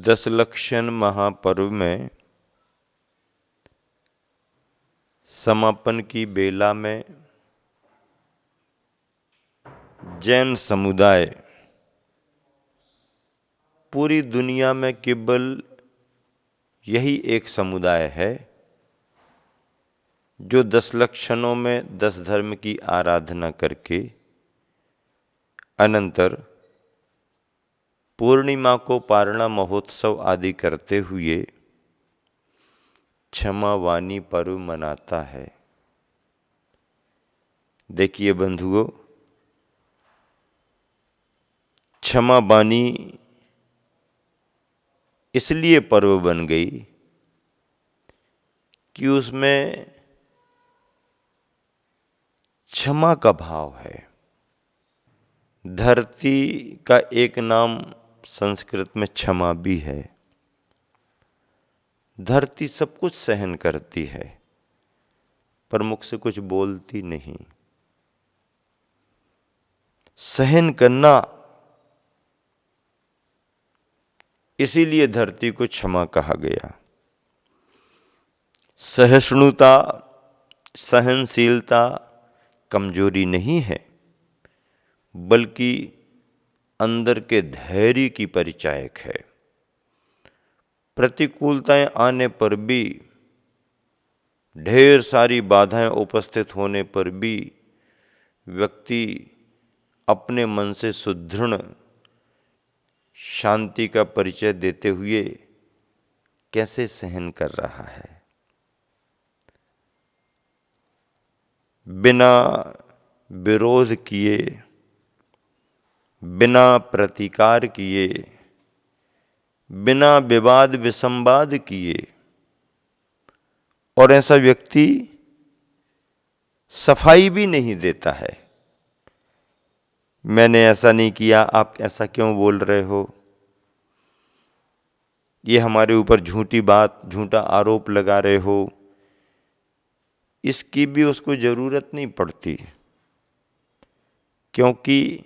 दशलक्षण महापर्व में समापन की बेला में जैन समुदाय पूरी दुनिया में केवल यही एक समुदाय है जो 10 लक्षणों में 10 धर्म की आराधना करके अनंतर पूर्णिमा को पारणा महोत्सव आदि करते हुए क्षमा वाणी पर्व मनाता है। देखिए बंधुओं, क्षमा वाणी इसलिए पर्व बन गई कि उसमें क्षमा का भाव है। धरती का एक नाम संस्कृत में क्षमा भी है। धरती सब कुछ सहन करती है पर मुख से कुछ बोलती नहीं। सहन करना, इसीलिए धरती को क्षमा कहा गया। सहिष्णुता, सहनशीलता कमजोरी नहीं है, बल्कि अंदर के धैर्य की परिचायक है। प्रतिकूलताएं आने पर भी, ढेर सारी बाधाएं उपस्थित होने पर भी व्यक्ति अपने मन से सुदृढ़ शांति का परिचय देते हुए कैसे सहन कर रहा है। बिना विरोध किए, बिना प्रतिकार किए, बिना विवाद विसंवाद किए, और ऐसा व्यक्ति सफाई भी नहीं देता है। मैंने ऐसा नहीं किया, आप ऐसा क्यों बोल रहे हो, ये हमारे ऊपर झूठी बात, झूठा आरोप लगा रहे हो, इसकी भी उसको जरूरत नहीं पड़ती। क्योंकि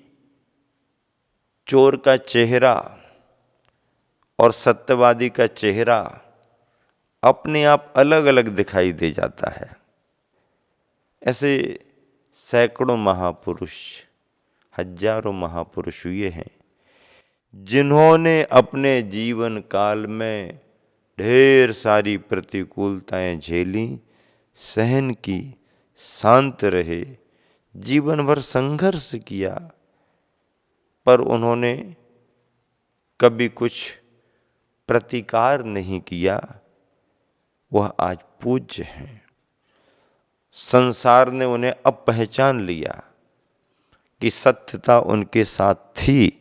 चोर का चेहरा और सत्यवादी का चेहरा अपने आप अलग अलग दिखाई दे जाता है। ऐसे सैकड़ों महापुरुष, हजारों महापुरुष हुए हैं जिन्होंने अपने जीवन काल में ढेर सारी प्रतिकूलताएं झेली, सहन की, शांत रहे, जीवन भर संघर्ष किया, पर उन्होंने कभी कुछ प्रतिकार नहीं किया। वह आज पूज्य हैं। संसार ने उन्हें अब पहचान लिया कि सत्यता उनके साथ थी।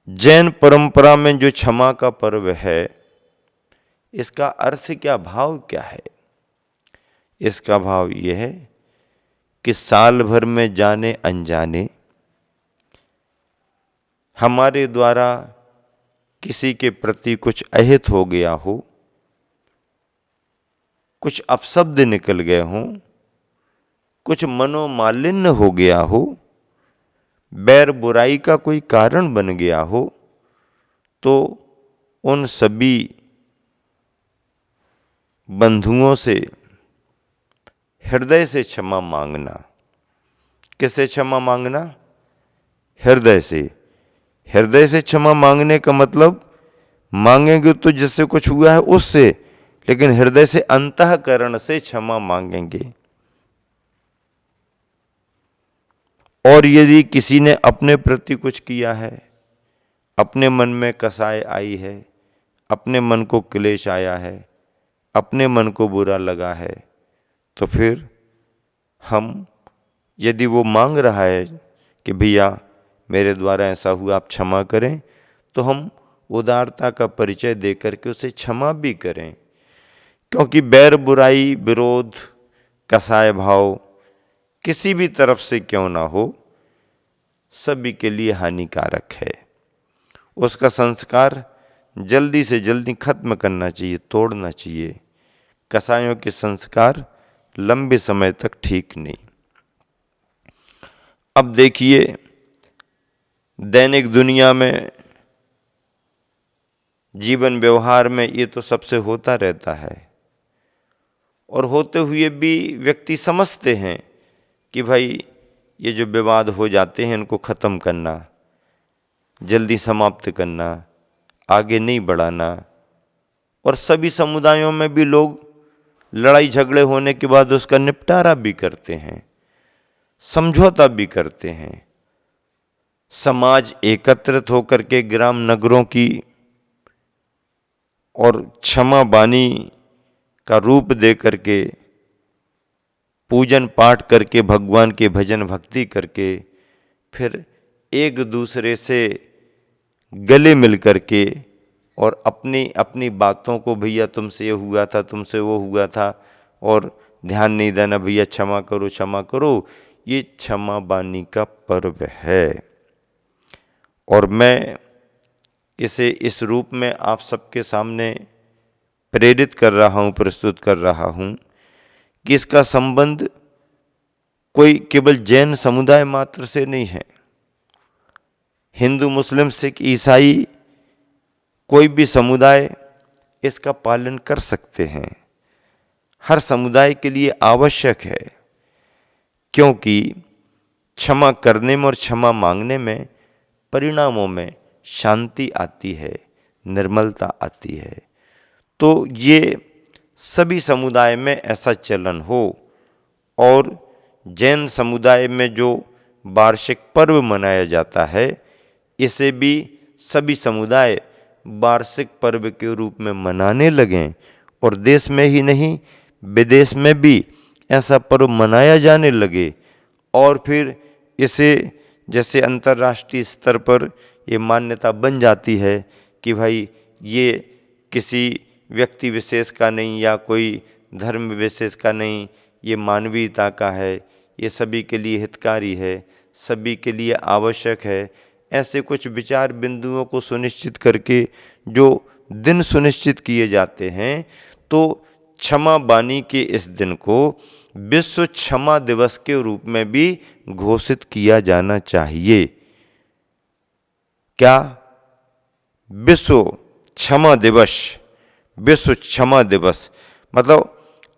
जैन परंपरा में जो क्षमा का पर्व है, इसका अर्थ क्या, भाव क्या है? इसका भाव यह है कि साल भर में जाने अनजाने हमारे द्वारा किसी के प्रति कुछ अहित हो गया हो, कुछ अपशब्द निकल गए हों, कुछ मनोमालिन्य हो गया हो, बैर बुराई का कोई कारण बन गया हो, तो उन सभी बंधुओं से हृदय से क्षमा मांगना। किससे क्षमा मांगना? हृदय से। हृदय से क्षमा मांगने का मतलब, मांगेंगे तो जिससे कुछ हुआ है उससे, लेकिन हृदय से, अंतःकरण से क्षमा मांगेंगे। और यदि किसी ने अपने प्रति कुछ किया है, अपने मन में कसाय आई है, अपने मन को क्लेश आया है, अपने मन को बुरा लगा है, तो फिर हम, यदि वो मांग रहा है कि भैया मेरे द्वारा ऐसा हुआ, आप क्षमा करें, तो हम उदारता का परिचय देकर के उसे क्षमा भी करें। क्योंकि बैर बुराई, विरोध, कसाय भाव किसी भी तरफ से क्यों ना हो, सभी के लिए हानिकारक है। उसका संस्कार जल्दी से जल्दी खत्म करना चाहिए, तोड़ना चाहिए। कसायों के संस्कार लंबे समय तक ठीक नहीं। अब देखिए, दैनिक दुनिया में जीवन व्यवहार में ये तो सबसे होता रहता है। और होते हुए भी व्यक्ति समझते हैं कि भाई ये जो विवाद हो जाते हैं इनको ख़त्म करना, जल्दी समाप्त करना, आगे नहीं बढ़ाना। और सभी समुदायों में भी लोग लड़ाई झगड़े होने के बाद उसका निपटारा भी करते हैं, समझौता भी करते हैं। समाज एकत्रित होकर के ग्राम नगरों की और क्षमा बानी का रूप दे करके, पूजन पाठ करके, भगवान के भजन भक्ति करके, फिर एक दूसरे से गले मिल करके और अपनी अपनी बातों को, भैया तुमसे ये हुआ था, तुमसे वो हुआ था और ध्यान नहीं देना, भैया क्षमा करो क्षमा करो, ये क्षमा बानी का पर्व है। और मैं इसे इस रूप में आप सबके सामने प्रेरित कर रहा हूँ, प्रस्तुत कर रहा हूँ कि इसका संबंध कोई केवल जैन समुदाय मात्र से नहीं है। हिंदू, मुस्लिम, सिख, ईसाई, कोई भी समुदाय इसका पालन कर सकते हैं। हर समुदाय के लिए आवश्यक है, क्योंकि क्षमा करने में और क्षमा मांगने में परिणामों में शांति आती है, निर्मलता आती है। तो ये सभी समुदाय में ऐसा चलन हो। और जैन समुदाय में जो वार्षिक पर्व मनाया जाता है, इसे भी सभी समुदाय वार्षिक पर्व के रूप में मनाने लगें और देश में ही नहीं विदेश में भी ऐसा पर्व मनाया जाने लगे। और फिर इसे जैसे अंतर्राष्ट्रीय स्तर पर ये मान्यता बन जाती है कि भाई ये किसी व्यक्ति विशेष का नहीं या कोई धर्म विशेष का नहीं, ये मानवीयता का है, ये सभी के लिए हितकारी है, सभी के लिए आवश्यक है। ऐसे कुछ विचार बिंदुओं को सुनिश्चित करके जो दिन सुनिश्चित किए जाते हैं, तो क्षमा बानी के इस दिन को विश्व क्षमा दिवस के रूप में भी घोषित किया जाना चाहिए। क्या? विश्व क्षमा दिवस। विश्व क्षमा दिवस मतलब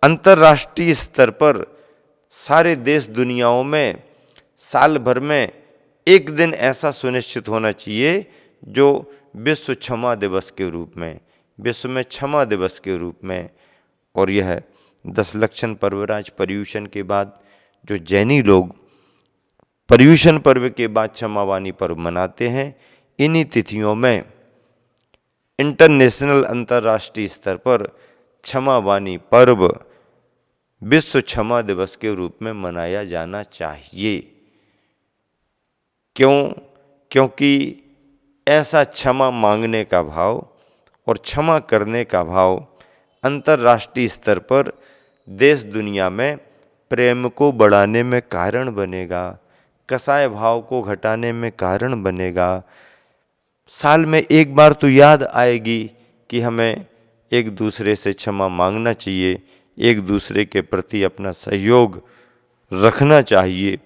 अंतर्राष्ट्रीय स्तर पर सारे देश दुनियाओं में साल भर में एक दिन ऐसा सुनिश्चित होना चाहिए जो विश्व क्षमा दिवस के रूप में, विश्व में क्षमा दिवस के रूप में। और यह 10 लक्षण पर्वराज पर्यूषण के बाद जो जैनी लोग पर्यूषण पर्व के बाद क्षमावानी पर्व मनाते हैं, इन्हीं तिथियों में इंटरनेशनल अंतर्राष्ट्रीय स्तर पर क्षमावानी पर्व विश्व क्षमा दिवस के रूप में मनाया जाना चाहिए। क्यों? क्योंकि ऐसा क्षमा मांगने का भाव और क्षमा करने का भाव अंतर्राष्ट्रीय स्तर पर देश दुनिया में प्रेम को बढ़ाने में कारण बनेगा, कसाय भाव को घटाने में कारण बनेगा। साल में एक बार तो याद आएगी कि हमें एक दूसरे से क्षमा मांगना चाहिए, एक दूसरे के प्रति अपना सहयोग रखना चाहिए,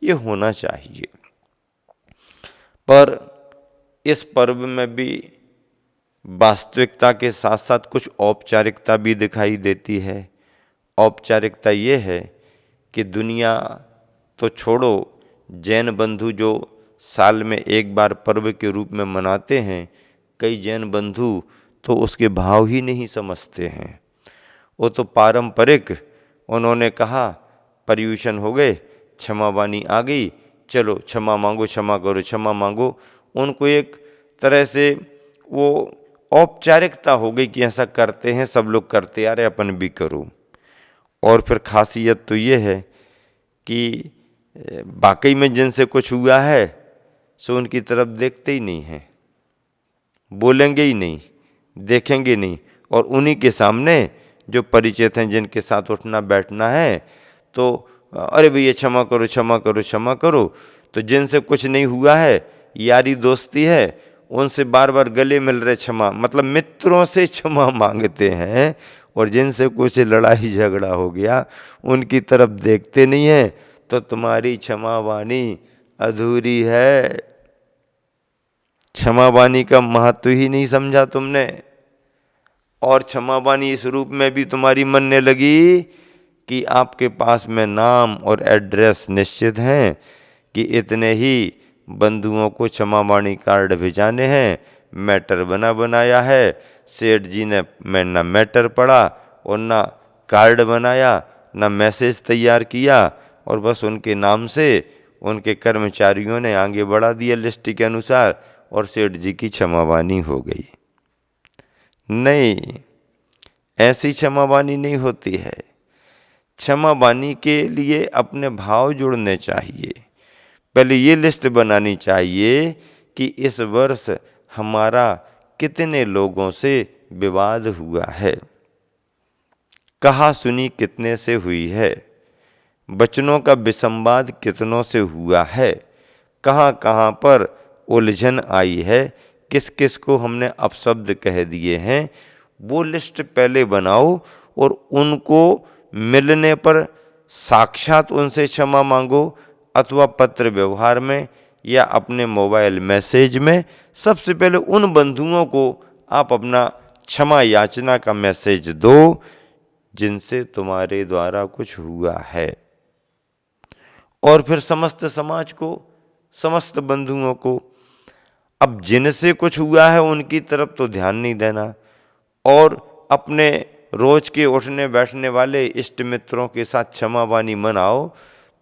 ये होना चाहिए। पर इस पर्व में भी वास्तविकता के साथ साथ कुछ औपचारिकता भी दिखाई देती है। औपचारिकता ये है कि दुनिया तो छोड़ो, जैन बंधु जो साल में एक बार पर्व के रूप में मनाते हैं, कई जैन बंधु तो उसके भाव ही नहीं समझते हैं। वो तो पारंपरिक, उन्होंने कहा पर्यूषण हो गए, क्षमावानी आ गई, चलो क्षमा मांगो, क्षमा करो, क्षमा मांगो। उनको एक तरह से वो औपचारिकता हो गई कि ऐसा करते हैं, सब लोग करते आ रहे, अपन भी करो। और फिर खासियत तो ये है कि वाकई में जिनसे कुछ हुआ है सो उनकी तरफ देखते ही नहीं हैं, बोलेंगे ही नहीं, देखेंगे नहीं। और उन्हीं के सामने जो परिचित हैं, जिनके साथ उठना बैठना है, तो अरे भैया क्षमा करो क्षमा करो क्षमा करो। तो जिनसे कुछ नहीं हुआ है, यारी दोस्ती है, उनसे बार बार गले मिल रहे क्षमा, मतलब मित्रों से क्षमा मांगते हैं। और जिनसे कुछ लड़ाई झगड़ा हो गया उनकी तरफ देखते नहीं है, तो तुम्हारी क्षमा वाणी अधूरी है। क्षमा वाणी का महत्व ही नहीं समझा तुमने। और क्षमा वाणी इस रूप में भी तुम्हारी मनने लगी कि आपके पास में नाम और एड्रेस निश्चित हैं कि इतने ही बंधुओं को क्षमा वाणी कार्ड भिजाने हैं। मैटर बना बनाया है, सेठ जी ने मैं ना मैटर पढ़ा और ना कार्ड बनाया, ना मैसेज तैयार किया, और बस उनके नाम से उनके कर्मचारियों ने आगे बढ़ा दिया लिस्ट के अनुसार, और सेठ जी की क्षमा वाणी हो गई। नहीं, ऐसी क्षमा वाणी नहीं होती है। क्षमा वाणी के लिए अपने भाव जुड़ने चाहिए। पहले ये लिस्ट बनानी चाहिए कि इस वर्ष हमारा कितने लोगों से विवाद हुआ है, कहा सुनी कितने से हुई है, वचनों का विसंवाद कितनों से हुआ है, कहाँ कहाँ पर उलझन आई है, किस किस को हमने अपशब्द कह दिए हैं। वो लिस्ट पहले बनाओ और उनको मिलने पर साक्षात उनसे क्षमा मांगो, अथवा पत्र व्यवहार में या अपने मोबाइल मैसेज में। सबसे पहले उन बंधुओं को आप अपना क्षमा याचना का मैसेज दो जिनसे तुम्हारे द्वारा कुछ हुआ है, और फिर समस्त समाज को, समस्त बंधुओं को। अब जिनसे कुछ हुआ है उनकी तरफ तो ध्यान नहीं देना, और अपने रोज के उठने बैठने वाले इष्ट मित्रों के साथ क्षमा वाणी मनाओ।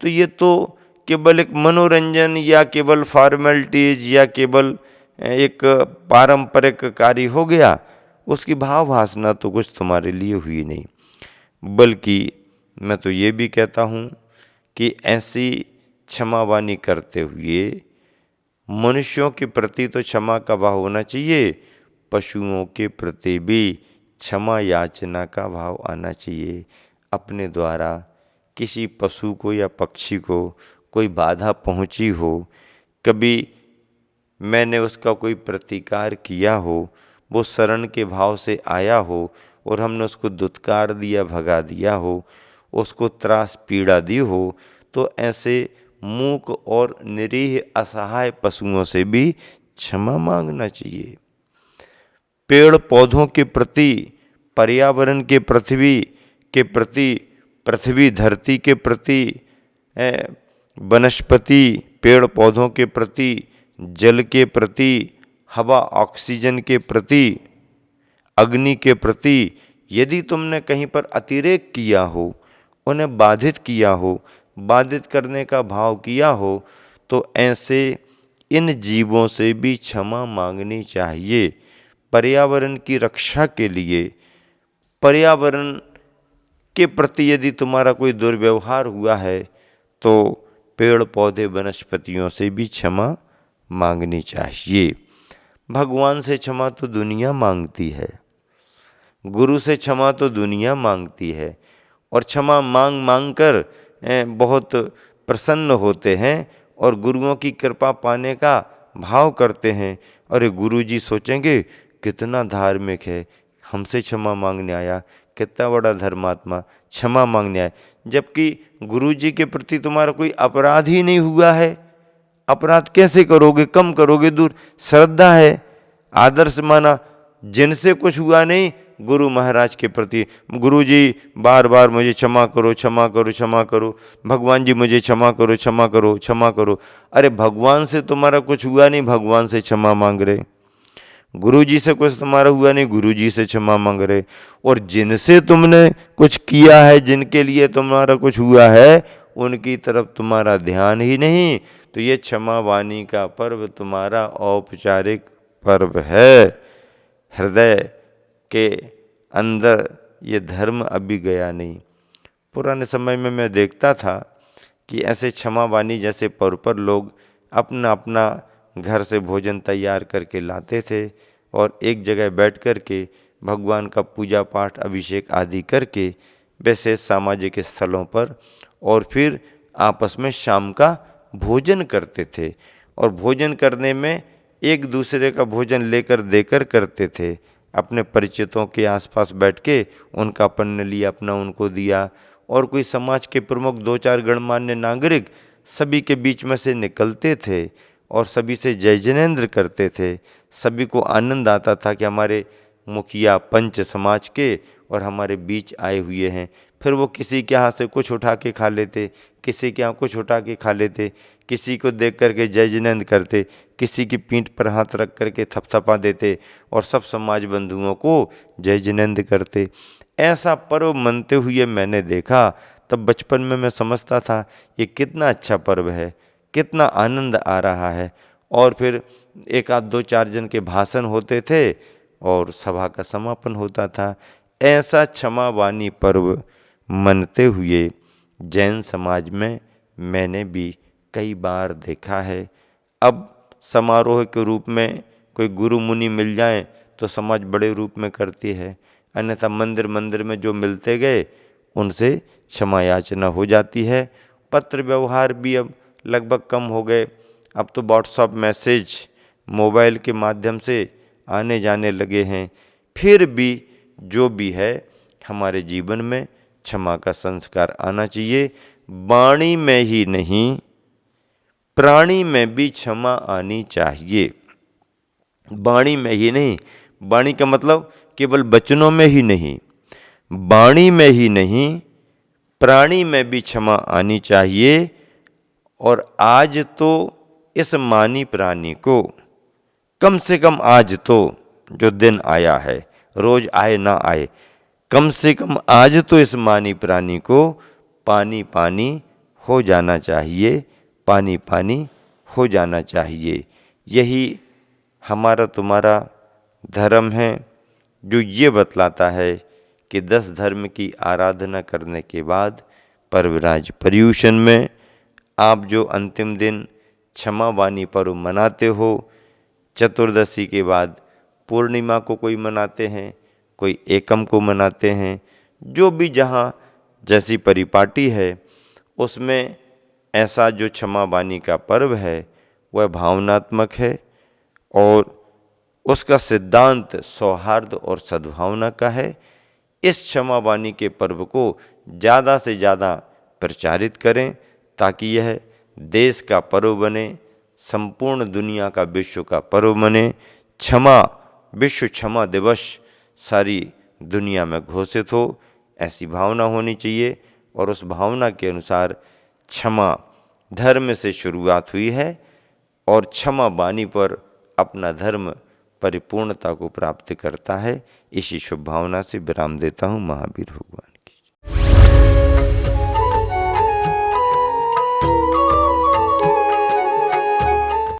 तो ये तो केवल एक मनोरंजन या केवल फॉर्मेलिटीज या केवल एक पारंपरिक कार्य हो गया। उसकी भाव भासना तो कुछ तुम्हारे लिए हुई नहीं। बल्कि मैं तो ये भी कहता हूँ कि ऐसी क्षमा वाणी करते हुए मनुष्यों के प्रति तो क्षमा का भाव होना चाहिए, पशुओं के प्रति भी क्षमा याचना का भाव आना चाहिए। अपने द्वारा किसी पशु को या पक्षी को कोई बाधा पहुंची हो, कभी मैंने उसका कोई प्रतिकार किया हो, वो शरण के भाव से आया हो और हमने उसको दुत्कार दिया, भगा दिया हो, उसको त्रास पीड़ा दी हो, तो ऐसे मूक और निरीह असहाय पशुओं से भी क्षमा मांगना चाहिए। पेड़ पौधों के प्रति, पर्यावरण के, पृथ्वी के प्रति, पृथ्वी धरती के प्रति, वनस्पति पेड़ पौधों के प्रति, जल के प्रति, हवा ऑक्सीजन के प्रति, अग्नि के प्रति यदि तुमने कहीं पर अतिरेक किया हो, उन्हें बाधित किया हो, बाधित करने का भाव किया हो, तो ऐसे इन जीवों से भी क्षमा मांगनी चाहिए। पर्यावरण की रक्षा के लिए, पर्यावरण के प्रति यदि तुम्हारा कोई दुर्व्यवहार हुआ है तो पेड़ पौधे वनस्पतियों से भी क्षमा मांगनी चाहिए। भगवान से क्षमा तो दुनिया मांगती है, गुरु से क्षमा तो दुनिया मांगती है, और क्षमा मांग मांग कर बहुत प्रसन्न होते हैं और गुरुओं की कृपा पाने का भाव करते हैं। अरे गुरु जी सोचेंगे कितना धार्मिक है, हमसे क्षमा मांगने आया, कितना बड़ा धर्मात्मा, क्षमा मांगने आया, जबकि गुरु जी के प्रति तुम्हारा कोई अपराध ही नहीं हुआ है। अपराध कैसे करोगे, कम करोगे, दूर। श्रद्धा है, आदर्श माना, जिनसे कुछ हुआ नहीं, गुरु महाराज के प्रति, गुरु जी बार बार मुझे क्षमा करो, क्षमा करो, क्षमा करो, भगवान जी मुझे क्षमा करो, क्षमा करो, क्षमा करो। अरे भगवान से तुम्हारा कुछ हुआ नहीं, भगवान से क्षमा मांग रहे। गुरु जी से कुछ तुम्हारा हुआ नहीं, गुरु जी से क्षमा मांग रहे। और जिनसे तुमने कुछ किया है, जिनके लिए तुम्हारा कुछ हुआ है, उनकी तरफ तुम्हारा ध्यान ही नहीं। तो ये क्षमा वाणी का पर्व तुम्हारा औपचारिक पर्व है। हृदय के अंदर ये धर्म अभी गया नहीं। पुराने समय में मैं देखता था कि ऐसे क्षमा वाणी जैसे पर्व पर लोग अपना अपना घर से भोजन तैयार करके लाते थे और एक जगह बैठ कर के भगवान का पूजा पाठ, अभिषेक आदि करके विशेष सामाजिक स्थलों पर, और फिर आपस में शाम का भोजन करते थे। और भोजन करने में एक दूसरे का भोजन लेकर देकर करते थे। अपने परिचितों के आसपास बैठ के उनका पन्न लिया, अपना उनको दिया, और कोई समाज के प्रमुख 2-4 गणमान्य नागरिक सभी के बीच में से निकलते थे और सभी से जय जिनेंद्र करते थे। सभी को आनंद आता था कि हमारे मुखिया पंच समाज के और हमारे बीच आए हुए हैं। फिर वो किसी के यहाँ से कुछ उठा के खा लेते, किसी के यहाँ कुछ उठा के खा लेते, किसी को देख करके जय जिनेंद्र करते, किसी की पीठ पर हाथ रख करके थपथपा देते और सब समाज बंधुओं को जय जिनेंद्र करते। ऐसा पर्व मनते हुए मैंने देखा। तब बचपन में मैं समझता था ये कितना अच्छा पर्व है, कितना आनंद आ रहा है। और फिर एक आध दो चार जन के भाषण होते थे और सभा का समापन होता था। ऐसा क्षमा वाणी पर्व मनते हुए जैन समाज में मैंने भी कई बार देखा है। अब समारोह के रूप में कोई गुरु मुनि मिल जाए तो समाज बड़े रूप में करती है, अन्यथा मंदिर मंदिर में जो मिलते गए उनसे क्षमा याचना हो जाती है। पत्र व्यवहार भी अब लगभग कम हो गए। अब तो व्हाट्सएप मैसेज मोबाइल के माध्यम से आने जाने लगे हैं। फिर भी जो भी है हमारे जीवन में क्षमा का संस्कार आना चाहिए। वाणी में ही नहीं, प्राणी में भी क्षमा आनी चाहिए। वाणी में ही नहीं, वाणी का मतलब केवल वचनों में ही नहीं, वाणी में ही नहीं, प्राणी में भी क्षमा आनी चाहिए। और आज तो इस मानी प्राणी को कम से कम आज तो जो दिन आया है, रोज आए ना आए, कम से कम आज तो इस मानी प्राणी को पानी पानी हो जाना चाहिए, पानी पानी हो जाना चाहिए। यही हमारा तुम्हारा धर्म है, जो ये बतलाता है कि 10 धर्म की आराधना करने के बाद पर्वराज पर्यूषण में आप जो अंतिम दिन क्षमा वाणी पर्व मनाते हो, चतुर्दशी के बाद पूर्णिमा को कोई मनाते हैं, कोई एकम को मनाते हैं, जो भी जहाँ जैसी परिपाटी है उसमें ऐसा जो क्षमा वाणी का पर्व है वह भावनात्मक है और उसका सिद्धांत सौहार्द और सद्भावना का है। इस क्षमा वाणी के पर्व को ज़्यादा से ज़्यादा प्रचारित करें ताकि यह देश का पर्व बने, संपूर्ण दुनिया का विश्व का पर्व बने। क्षमा, विश्व क्षमा दिवस सारी दुनिया में घोषित हो, ऐसी भावना होनी चाहिए। और उस भावना के अनुसार क्षमा धर्म से शुरुआत हुई है और क्षमा वाणी पर अपना धर्म परिपूर्णता को प्राप्त करता है। इसी शुभ भावना से विराम देता हूँ। महावीर भगवान।